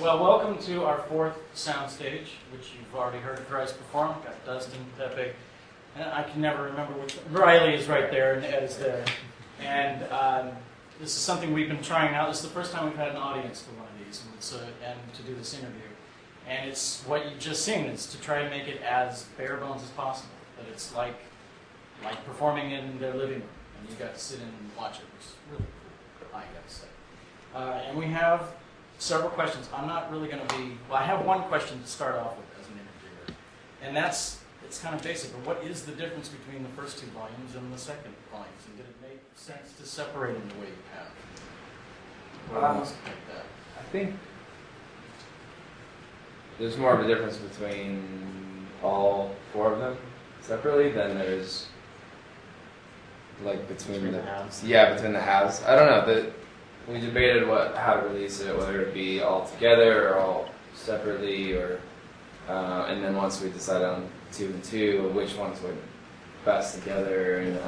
Well, welcome to our fourth soundstage, which you've already heard Thrice perform. We've got Dustin, Pepe, and I can never remember which. Riley is right there, and Ed is there. And this is something we've been trying out. This is the first time we've had an audience for one of these, and to do this interview. And it's what you've just seen. It's to try to make it as bare bones as possible. That it's like performing in their living room, and you got to sit in and watch it, which is really cool, I got to say. And we have several questions. I'm not really going to be, well, I have one question to start off with as an interviewer. And it's kind of basic, but what is the difference between the first two volumes and the second volumes? And did it make sense to separate them the way you have? I think there's more of a difference between all four of them separately than there's like between the halves. Yeah, between the halves. I don't know. We debated how to release it, whether it be all together or all separately, or and then once we decided on 2 and 2, which ones went best together. And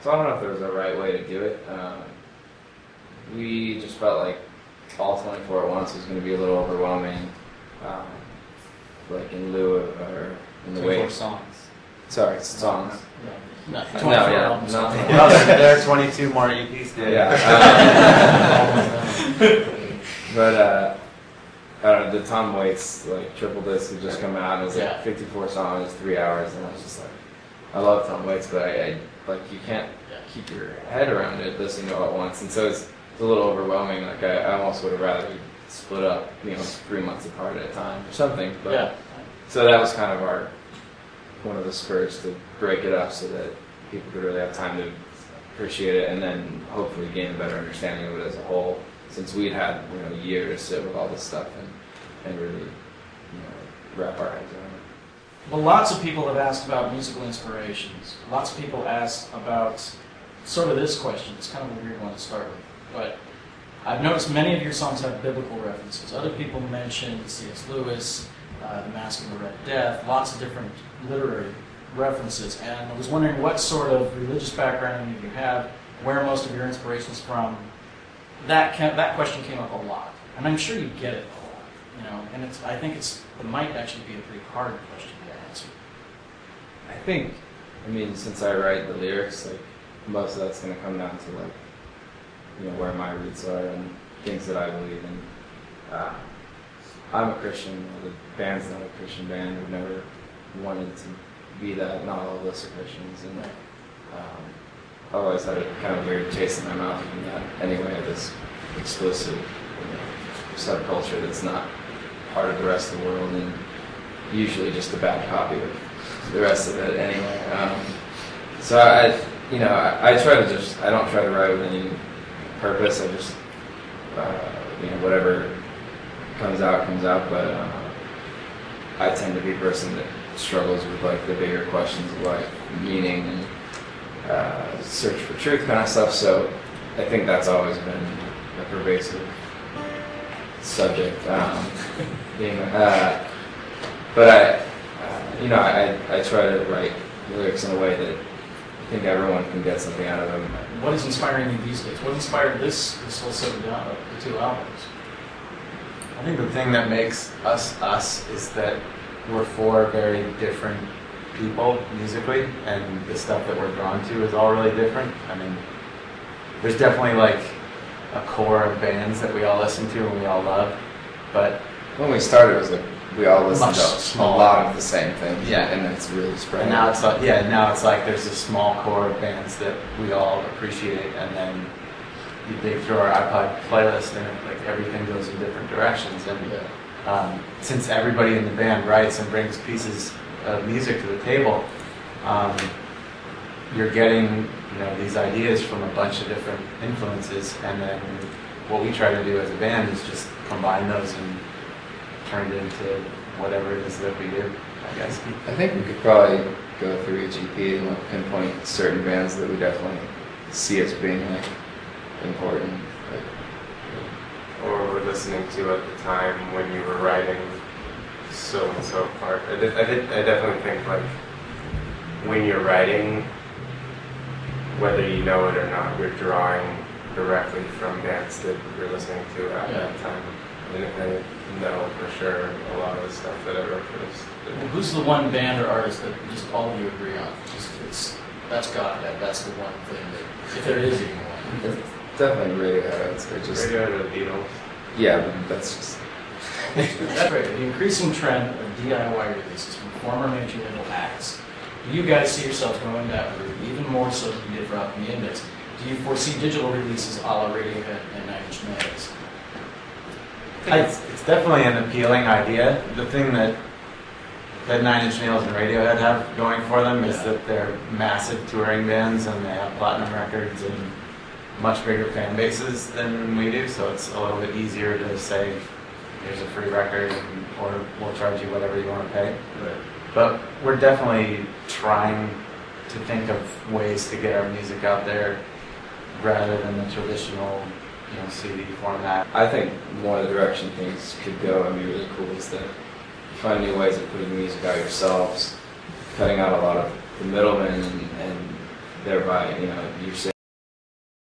so I don't know if there was a right way to do it. We just felt like all 24 at once was going to be a little overwhelming, like in lieu of, or in the way. 24 songs. Sorry, it's songs. No, There are 22 more EPs. Yeah. But I don't know, the Tom Waits triple disc had just come out. It was 54 songs, 3 hours, and I was just like, I love Tom Waits, but I you can't keep your head around it listening to it all at once, and so it's a little overwhelming. Like I almost would have rather split up, 3 months apart at a time or something. But so that was kind of one of the spurs to break it up so that people could really have time to appreciate it and then hopefully gain a better understanding of it as a whole, since we'd had a year to sit with all this stuff and really wrap our heads around it. Well, lots of people have asked about musical inspirations. Lots of people ask about sort of this question. It's kind of a weird one to start with, but I've noticed many of your songs have biblical references. Other people mention C.S. Lewis, The Mask of the Red Death, lots of different literary references, and I was wondering what sort of religious background you have, where most of your inspiration's from. That question came up a lot, and I'm sure you get it a lot, and I think it might actually be a pretty hard question to answer. I think, since I write the lyrics, most of that's going to come down to where my roots are and things that I believe in. I'm a Christian. The band's not a Christian band. We've never wanted to be that. Not all of us are Christians, and I've always had a kind of weird taste in my mouth from that. Anyway, this explicit subculture that's not part of the rest of the world, and usually just a bad copy of the rest of it. Anyway, so I try to I don't try to write with any purpose. I just whatever comes out, but I tend to be a person that struggles with the bigger questions of life, meaning, and search for truth kind of stuff. So I think that's always been a pervasive subject. But I try to write lyrics in a way that I think everyone can get something out of them. What is inspiring you these days? What inspired this whole set of the 2 albums? I think the thing that makes us is that we're 4 very different people musically, and the stuff that we're drawn to is all really different. There's definitely a core of bands that we all listen to and we all love, but when we started, it was we all listened to a lot of the same things. Yeah, and it's really spread. And now it's there's a small core of bands that we all appreciate, and then you dig through our iPod playlist and everything goes in different directions. And since everybody in the band writes and brings pieces of music to the table, you're getting these ideas from a bunch of different influences, and then what we try to do as a band is just combine those and turn it into whatever it is that we do, I guess. I think we could probably go through each EP and pinpoint certain bands that we definitely see as being important. Or were listening to at the time when you were writing so and so part. I definitely think when you're writing, whether you know it or not, you're drawing directly from bands that you're listening to at that time. And I know for sure a lot of the stuff that I wrote for this. Well, who's the one band or artist that just all of you agree on? That's got that. That's the one thing that, if there is even one. It's definitely Radiohead. I'd say just Radiohead or the Beatles. yeah, but that's just That's right. The increasing trend of DIY releases from former major label acts. Do you guys see yourselves going that route, even more so than you did for Alchemy Index? Do you foresee digital releases a la Radiohead and Nine Inch Nails? It's definitely an appealing idea. The thing that Nine Inch Nails and Radiohead have going for them is that they're massive touring bands and they have platinum records and much bigger fan bases than we do. So it's a little bit easier to say, here's a free record, or we'll charge you whatever you want to pay. Right. But we're definitely trying to think of ways to get our music out there rather than the traditional, CD format. I think one of the direction things could go and be really cool is that you find new ways of putting the music out yourselves, cutting out a lot of the middlemen, and thereby, you're